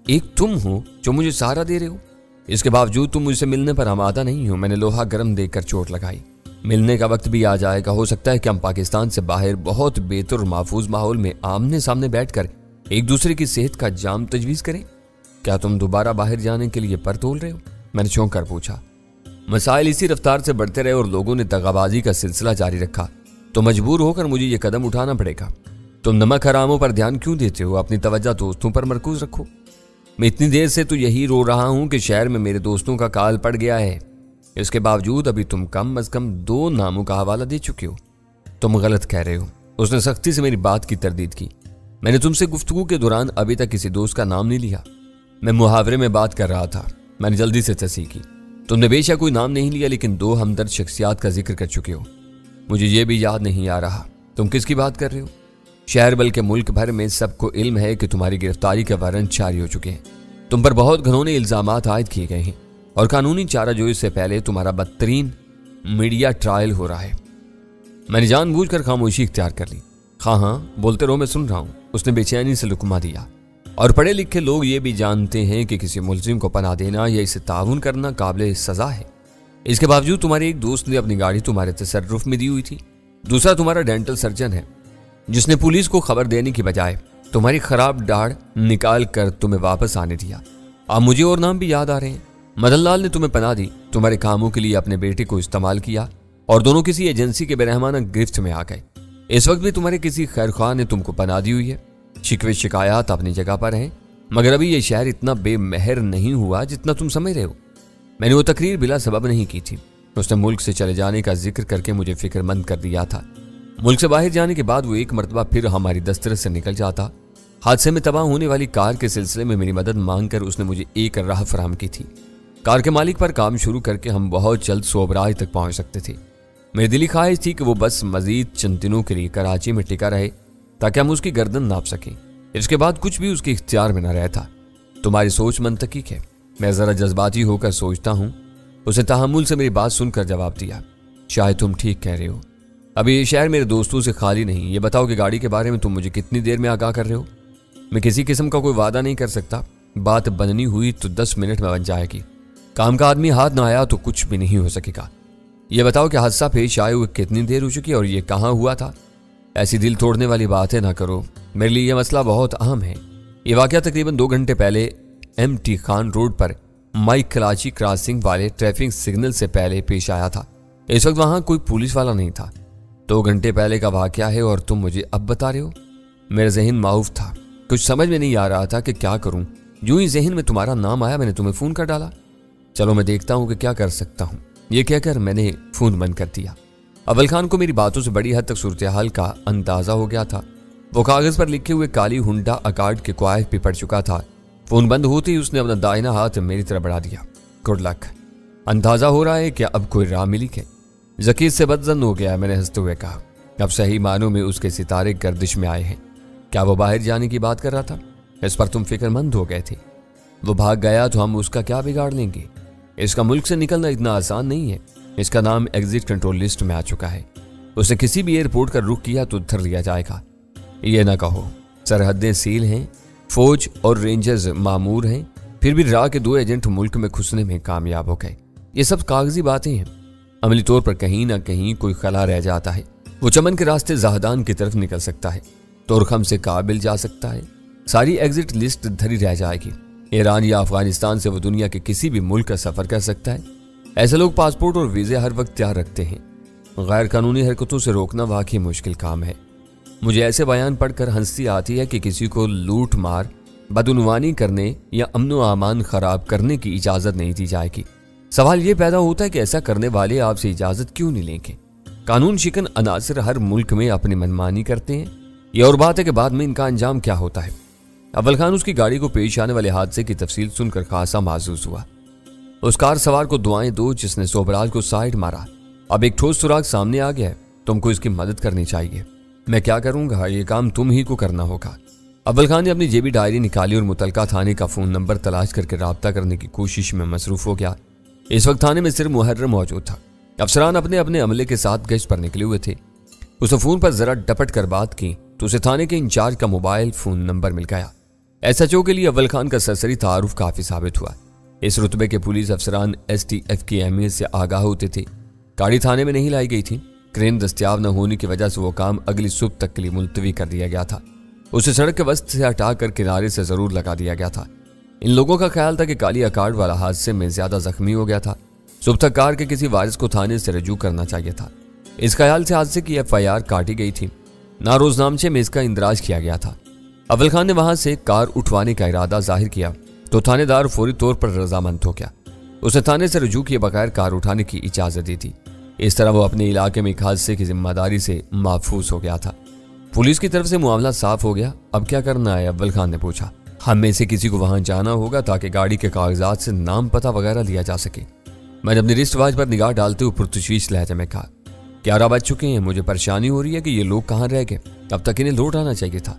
ایک تم ہو جو مجھے سہارا دے رہے ہو، اس کے باوجود تم مجھ سے ملنے پر آمادہ نہیں ہو۔ میں نے لوہا گرم دیکھ کر چوٹ لگائی۔ ملنے کا وقت بھی آ جائے گا، ہو سکتا ہے کہ ہم پاکستان سے باہر بہت بہتر اور محفوظ ماحول میں آمنے سامنے بیٹھ کر ایک دوسرے کی صحت کا جام تجویز کریں۔ کیا تم دوبارہ باہر جانے کے لیے پر تول رہے ہو؟ میں نے چونک کر پوچھا۔ مسائل اسی رفتار سے بڑھتے رہے اور لوگوں نے دغابازی کا سلسلہ جاری رکھا تو مجبور ہو کر مجھے یہ قدم اٹھانا پڑے گا۔ تم نمک حراموں پر دھیان کیوں دیتے ہو؟ اپنی توجہ دوستوں پر مرکوز رکھو۔ میں اتنی دیر سے تو یہی رو رہا ہوں کہ شہر میں میرے دوستوں کا کال پڑ گیا ہے، اس کے باوجود ابھی تم کم از کم 2 ناموں کا حوالہ دے چکے ہو۔ تم غلط کہہ رہے ہو۔ اس نے سختی سے میری بات کی تردید کی۔ میں نے تم سے گفتگو کے دوران ابھی تک کسی دوست کا نام نہیں لیا۔ میں محاورے میں بات کر رہا تھا۔ میں نے جلدی سے تصحیح کی۔ تم نے بے شک کوئی نام نہیں لیا، لیکن 2 ہمدرد شخصیات کا ذکر کر چکے ہو۔ مجھے یہ بھی یاد نہیں آ رہا تم کس کی بات کر رہے ہو۔ شہر بلکہ ملک بھر میں سب کو علم ہے کہ تمہاری گرفتاری کے وارنٹ جاری ہو چکے ہیں۔ تم پر بہت گھنونے الزامات عائد کیے گئے ہیں اور قانونی چارہ جوئی سے پہلے تمہارا بدترین میڈیا ٹرائل ہو رہا ہے۔ میں نے جان بوجھ کر خاموشی اختیار کر لی۔ ہاں بولتے رہو، میں سن رہا ہوں، اس نے بے چینی سے لقمہ دیا۔ اور پڑھے لکھے لوگ یہ بھی جانتے ہیں کہ کسی ملزم کو پناہ دینا یا اسے تعاون کرنا قابل سزا ہے۔ اس کے باوجود تمہارے ایک دوست نے اپنی گاڑی تمہارے تصرف میں دی ہوئی تھی، دوسرا تمہارا ڈینٹل سرجن ہے جس نے پولیس کو خبر دینے کی بجائے تمہاری خراب داڑھ نکال کر تمہیں واپس آنے دیا۔ اب مجھے اور نام بھی یاد آ رہے ہیں۔ مدن لال نے تمہیں پناہ دی، تمہارے کاموں کے لیے اپنے بیٹے کو استعمال کیا اور دونوں کسی ایجنسی کے برہمانہ گرفت میں آ گئے۔ اس وقت بھی تمہارے کسی خیر خواہ نے تم کو پناہ دی ہوئی ہے۔ شکوے شکایات اپنی جگہ پر ہیں، مگر ابھی یہ شہر اتنا بے مہر نہیں ہوا جتنا تم سمجھ رہے ہو۔ میں نے وہ تقریر بلا سبب نہیں کی تھی۔ اس نے ملک سے چلے جانے کا ذکر کر کے مجھے فکر مند کر دیا تھا۔ ملک سے باہر جانے کے بعد وہ ایک مرتبہ پھر ہماری دسترس سے نکل جاتا۔ حادثے میں تباہ ہونے والی کار کے سلسلے میں میری مدد مانگ کر اس نے مجھے ایک راہ فراہم کی تھی۔ کار کے مالک پر کام شروع کر کے ہم بہت جلد سوبراج تک پہنچ سکتے تھے۔ میری دلی خواہش تھی کہ وہ بس مزید چند دنوں کے لیے کراچی میں ٹکا رہے تاکہ ہم اس کی گردن ناپ سکیں۔ اس کے بعد کچھ بھی اس کے اختیار میں نہ رہتا۔ تمہاری سوچ منطقی ہے، میں ذرا جذباتی ہو کر سوچتا ہوں۔ اسے تحمل سے میری بات سن کر جواب دیا، شاید تم ٹھیک کہہ رہے ہو۔ ابھی یہ شہر میرے دوستوں سے خالی نہیں۔ یہ بتاؤ کہ گاڑی کے بارے میں تم مجھے کتنی دیر میں آگاہ کر رہے ہو؟ میں کسی قسم کا کوئی وعدہ نہیں کر سکتا، بات بننی ہوئی تو 10 منٹ میں بن جائے گی۔ کام کا آدمی ہاتھ نہ آیا تو کچھ بھی نہیں ہو سکے گا۔ یہ بتاؤ کہ حادثہ پیش آئے ہوئے کتنی دیر ہو چکی اور یہ کہاں ہوا تھا؟ ایسی دل توڑنے والی باتیں نہ کرو، میرے لیے یہ مسئلہ بہت اہم ہے۔ یہ واقعہ تقریباً 2 گھنٹے پہلے MT خان روڈ پر مائک کلاچی کراسنگ والے ٹریفک سگنل سے پہلے پیش آیا تھا۔ اس وقت وہاں کوئی پولیس والا نہیں تھا۔ 2 گھنٹے پہلے کا واقعہ ہے اور تم مجھے اب بتا رہے ہو؟ میرا ذہن معاف تھا، کچھ سمجھ میں نہیں آ رہا تھا کہ کیا کروں۔ یوں ہی ذہن میں تمہارا نام آیا، میں نے تمہیں فون کر ڈالا۔ چلو میں دیکھتا ہوں کہ کیا کر سکتا ہوں، یہ کہہ کر میں نے فون بند کر دیا۔ اول خان کو میری باتوں سے بڑی حد تک صورتحال کا اندازہ ہو گیا تھا۔ وہ کاغذ پر لکھے ہوئے کالی ہونڈا اکارڈ کے کوائف پہ پڑ چکا تھا۔ فون بند ہوتے ہی اس نے اپنا دائنا ہاتھ میری طرف بڑھا دیا۔ گڈ لک، اندازہ ہو رہا ہے کہ اب کوئی راہ ملی ہے۔ ذکیت سے بدظن ہو گیا، میں نے ہنستے ہوئے کہا۔ اب صحیح معنوں میں اس کے ستارے گردش میں آئے ہیں۔ کیا وہ باہر جانے کی بات کر رہا تھا؟ اس پر تم فکر مند ہو گئے تھے۔ وہ بھاگ گیا تو ہم اس کا کیا بگاڑ لیں گے؟ اس کا ملک سے نکلنا اتنا آسان نہیں ہے۔ اس کا نام ایگزٹ کنٹرول لسٹ میں آ چکا ہے۔ اسے کسی بھی ایئرپورٹ کا رخ کیا تو دھر لیا جائے گا۔ یہ نہ کہو، سرحدیں سیل ہیں، فوج اور رینجرز مامور ہیں، پھر بھی راہ کے 2 ایجنٹ ملک میں گھسنے میں کامیاب ہو گئے۔ یہ سب کاغذی باتیں ہیں، عملی طور پر کہیں نہ کہیں کوئی خلا رہ جاتا ہے۔ وہ چمن کے راستے زاہدان کی طرف نکل سکتا ہے، تورخم سے کابل جا سکتا ہے، ساری ایگزٹ لسٹ دھری رہ جائے گی۔ ایران یا افغانستان سے وہ دنیا کے کسی بھی ملک کا سفر کر سکتا ہے۔ ایسے لوگ پاسپورٹ اور ویزے ہر وقت تیار رکھتے ہیں۔ غیر قانونی حرکتوں سے روکنا واقعی مشکل کام ہے۔ مجھے ایسے بیان پڑھ کر ہنسی آتی ہے کہ کسی کو لوٹ مار، بدعنوانی کرنے یا امن و امان خراب کرنے کی اجازت نہیں دی جائے گی۔ سوال یہ پیدا ہوتا ہے کہ ایسا کرنے والے آپ سے اجازت کیوں نہیں لیں گے؟ قانون شکن عناصر ہر ملک میں اپنی منمانی کرتے ہیں۔ یہ اور بات ہے کہ بعد میں ان کا انجام کیا ہوتا ہے۔ اول خان اس کی گاڑی کو پیش آنے والے حادثے کی تفصیل سن کر خاصا معزوز ہوا۔ اس کار سوار کو دعائیں دو جس نے سوبراج کو سائڈ مارا۔ اب ایک ٹھوس سراغ سامنے آ گیا ہے، تم کو اس کی مدد کرنی چاہیے۔ میں کیا کروں گا؟ یہ کام تم ہی کو کرنا ہوگا۔ اول خان نے اپنی جیبی ڈائری نکالی اور متعلقہ تھانے کا فون نمبر تلاش کر کے رابطہ کرنے کی کوشش میں مصروف ہو گیا۔ اس وقت تھانے میں صرف محرم موجود تھا۔ افسران اپنے اپنے عملے کے ساتھ گشت پر نکلے ہوئے تھے۔ اس نے فون پر ذرا ڈپٹ کر بات کی تو اسے تھانے کے انچارج کا موبائل فون نمبر مل گیا۔ SHO کے لیے اول خان کا سرسری تعارف کافی ثابت ہوا۔ اس رتبے کے پولیس افسران STF کی اہمیت سے آگاہ ہوتے تھے۔ گاڑی تھانے میں نہیں لائی گئی تھی۔ کرین دستیاب نہ ہونے کی وجہ سے وہ کام اگلی صبح تک کے لیے ملتوی کر دیا گیا تھا۔ اسے سڑک کے وسط سے ہٹا کر کنارے سے ضرور لگا دیا گیا تھا۔ ان لوگوں کا خیال تھا کہ کالیا کارڈ والا حادثے میں زیادہ زخمی ہو گیا تھا۔ صبح تک کار کے کسی وارث کو تھانے سے رجوع کرنا چاہیے تھا۔ اس خیال سے حادثے کی FIR کاٹی گئی تھی۔ ناروزنامچے میں اس کا اندراج کیا گیا تھا۔ اول خان نے وہاں سے کار اٹھوانے کا ارادہ ظاہر کیا تو تھانے دار فوری طور پر رضامند ہو گیا۔ اسے تھانے سے رجوع کیے بغیر کار اٹھانے کی اجازت دی تھی۔ اس طرح وہ اپنے علاقے میں ایک حادثے کی ذمہ داری سے محفوظ ہو گیا تھا۔ پولیس کی طرف سے معاملہ صاف ہو گیا۔ اب کیا کرنا ہے؟ اول خان نے پوچھا۔ ہم میں سے کسی کو وہاں جانا ہوگا تاکہ گاڑی کے کاغذات سے نام پتہ وغیرہ لیا جا سکے۔ میں نے اپنی رسٹ واچ پر نگاہ ڈالتے ہوئے پرتشویش لہجے میں کہا، 11 بج چکے ہیں، مجھے پریشانی ہو رہی ہے کہ یہ لوگ کہاں رہ گئے، اب تک انہیں لوٹ آنا چاہیے تھا۔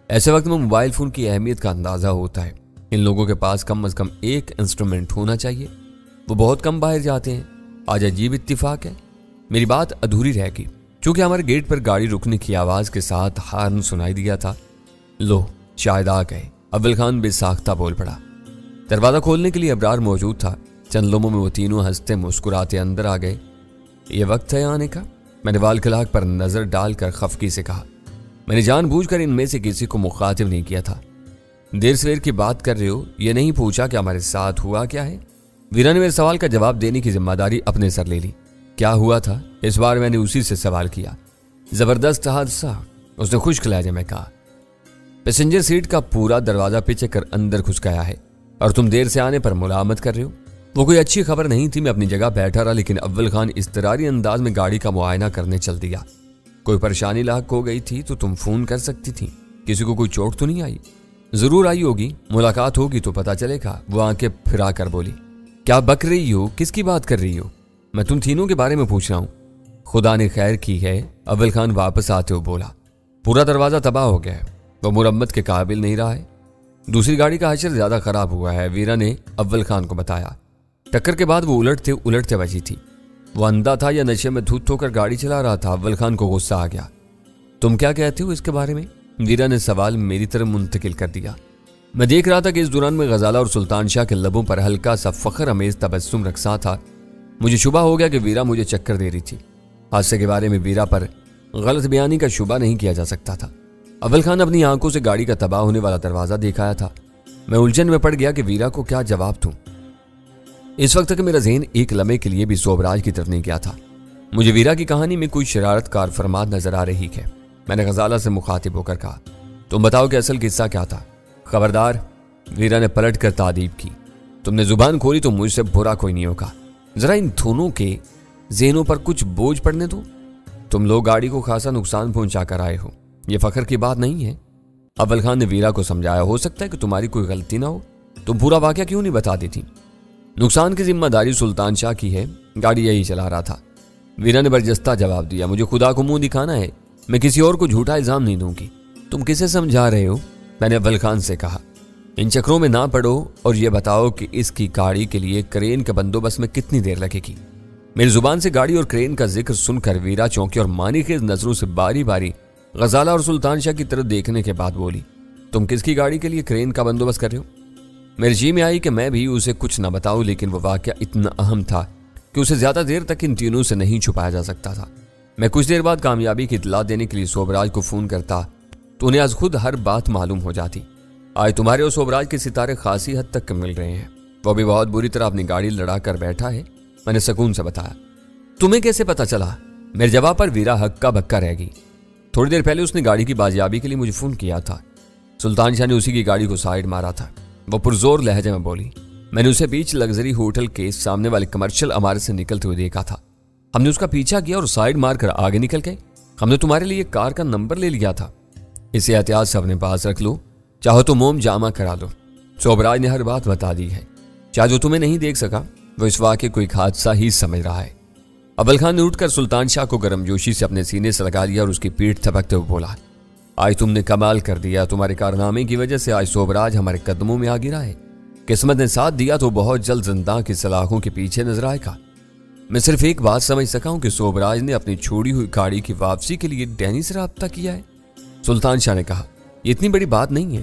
ایسے وقت میں موبائل فون کی اہمیت کا اندازہ ہوتا ہے۔ ان لوگوں کے پاس کم از کم ایک انسٹرومنٹ ہونا چاہیے۔ وہ بہت کم باہر جاتے ہیں۔ آج عجیب اتفاق ہے۔ میری بات ادھوری رہ گئی چونکہ ہمارے گیٹ پر گاڑی رکنے کی آواز کے ساتھ ہارن سنائی دیا تھا۔ لو شاید آ گئے، اول خان بے ساختہ بول پڑا۔ دروازہ کھولنے کے لیے ابرار موجود تھا۔ چند لمحوں میں وہ تینوں ہنستے مسکراتے اندر آ گئے۔ یہ وقت ہے آنے کا؟ میں نے وال کلاک پر نظر ڈال کر خفگی سے کہا۔ میں نے جان بوجھ کر ان میں سے کسی کو مخاطب نہیں کیا تھا۔ دیر سویر کی بات کر رہے ہو، یہ نہیں پوچھا کہ ہمارے ساتھ ہوا کیا ہے؟ ویرا نے میرے سوال کا جواب دینے کی ذمہ داری اپنے سر لے لی۔ کیا ہوا تھا؟ اس بار میں نے اسی سے سوال کیا۔ زبردست حادثہ، اس نے خشک لہجے میں کہا۔ پیسنجر سیٹ کا پورا دروازہ پیچھے کر اندر گھس گیا ہے اور تم دیر سے آنے پر ملامت کر رہے ہو۔ وہ کوئی اچھی خبر نہیں تھی۔ میں اپنی جگہ بیٹھا رہا لیکن اول خان اضطراری انداز میں گاڑی کا معائنہ کرنے چل دیا۔ کوئی پریشانی لاحق ہو گئی تھی تو تم فون کر سکتی تھی۔ کسی کو کوئی چوٹ تو نہیں آئی؟ ضرور آئی ہوگی، ملاقات ہوگی تو پتہ چلے گا۔ وہ آنکھیں پھرا کر بولی۔ کیا بک رہی ہو؟ کس کی بات کر رہی ہو؟ میں تم تینوں کے بارے میں پوچھ رہا ہوں۔ خدا نے خیر کی ہے، اول خان واپس آتے ہوئے بولا۔ پورا دروازہ تباہ ہو گیا ہے، وہ مرمت کے قابل نہیں رہا ہے۔ دوسری گاڑی کا حشر زیادہ خراب ہوا ہے، ویرا نے اول خان کو بتایا۔ ٹکر کے بعد وہ الٹتے بچی تھی۔ وہ اندھا تھا یا نشے میں دھت ہو کر گاڑی چلا رہا تھا؟ اول خان کو غصہ آ گیا۔ تم کیا کہتے ہو اس کے بارے میں؟ ویرا نے سوال میری طرف منتقل کر دیا۔ میں دیکھ رہا تھا کہ اس دوران میں غزالہ اور سلطان شاہ کے لبوں پر ہلکا سا فخر امیز تبسم رقصاں تھا۔ مجھے شبہ ہو گیا کہ ویرا مجھے چکر دے رہی تھی۔ حادثے کے بارے میں ویرا پر غلط بیانی کا شبہ نہیں کیا جا سکتا تھا۔ اول خان اپنی آنکھوں سے گاڑی کا تباہ ہونے والا دروازہ دیکھایا تھا۔ میں الجھن میں پڑ گیا کہ ویرا کو کیا جواب دوں۔ اس وقت تک میرا ذہن ایک لمحے کے لیے بھی صوبراج کی طرف نہیں گیا تھا۔ مجھے ویرا کی کہانی میں کوئی شرارت کار فرمات نظر آ رہی ہے۔ میں نے غزالہ سے مخاطب ہو کر کہا، تم بتاؤ کہ اصل قصہ کیا تھا؟ خبردار، ویرا نے پلٹ کر تعدیب کی، تم نے زبان کھولی تو مجھ سے برا کوئی نہیں ہوگا۔ ذرا ان دونوں کے ذہنوں پر کچھ بوجھ پڑنے دو۔ تم لوگ گاڑی کو خاصا نقصان پہنچا کر آئے ہو، یہ فخر کی بات نہیں ہے۔ اول خان نے ویرا کو سمجھایا، ہو سکتا ہے کہ تمہاری کوئی غلطی نہ ہو، تم پورا واقعہ کیوں نہیں بتا دیتی؟ نقصان کی ذمہ داری سلطان شاہ کی ہے، گاڑی یہی چلا رہا تھا۔ ویرا نے برجستہ جواب دیا، مجھے خدا کو منہ دکھانا ہے، میں کسی اور کو جھوٹا الزام نہیں دوں گی۔ تم کسے سمجھا رہے ہو؟ میں نے اول خان سے کہا۔ ان چکروں میں نہ پڑو اور یہ بتاؤ کہ اس کی گاڑی کے لیے کرین کے بندوبست میں کتنی دیر لگے گی؟ میری زبان سے گاڑی اور کرین کا ذکر سن کر ویرا چونکی اور مانی خیز نظروں سے باری باری غزالہ اور سلطان شاہ کی طرف دیکھنے کے بعد بولی، تم کس کی گاڑی کے لیے کرین کا بندوبست کر رہے ہو؟ میرے جی میں آئی کہ میں بھی اسے کچھ نہ بتاؤں، لیکن وہ واقعہ اتنا اہم تھا کہ اسے زیادہ دیر تک ان تینوں سے نہیں چھپایا جا سکتا تھا۔ میں کچھ دیر بعد کامیابی کی اطلاع دینے کے لیے صوبراج کو فون کرتا تو انہیں از خود ہر بات معلوم ہو جاتی۔ آج تمہارے اور صوبراج کے ستارے خاصی حد تک مل رہے ہیں، وہ بھی بہت بری طرح اپنی گاڑی لڑا کر بیٹھا ہے، میں نے سکون سے بتایا۔ تمہیں کیسے پتا چلا؟ میرے جواب پر ویرا ہکا بکا رہ گئی۔ تھوڑی دیر پہلے اس نے گاڑی کی بازیابی کے لیے مجھے فون کیا تھا۔ سلطان شاہ نے اسی کی گاڑی کو سائیڈ مارا تھا، وہ پرزور لہجے میں بولی۔ میں نے اسے بیچ لگژری ہوٹل کے سامنے والے کمرشل عمارت سے نکلتے ہوئے دیکھا تھا۔ ہم نے اس کا پیچھا کیا اور سائیڈ مار کر آگے نکل گئے۔ ہم نے تمہارے لیے کار کا نمبر لے لیا تھا، اسے احتیاط سے اپنے پاس رکھ لو، چاہو تو موم جامع کرا دو۔ صوبراج نے ہر بات بتا دی ہے، چاہے جو تمہیں نہیں دیکھ سکا وہ اس واقعے کو ایک حادثہ ہی سمجھ رہا ہے۔ اول خان نے اٹھ کر سلطان شاہ کو گرم جوشی سے اپنے سینے سے لگا لیا اور اس کی پیٹھ تھپکتے ہوئے بولا، آج تم نے کمال کر دیا، تمہارے کارنامے کی وجہ سے آج صوبراج ہمارے قدموں میں آ گرا ہے۔ قسمت نے ساتھ دیا تو بہت جلد زنداں کی سلاخوں کے پیچھے نظر آئے گا۔ میں صرف ایک بات سمجھ سکا ہوں کہ صوبراج نے اپنی چھوڑی ہوئی گاڑی کی واپسی کے لیے ڈینی سے رابطہ کیا ہے۔ سلطان شاہ نے کہا، یہ اتنی بڑی بات نہیں ہے،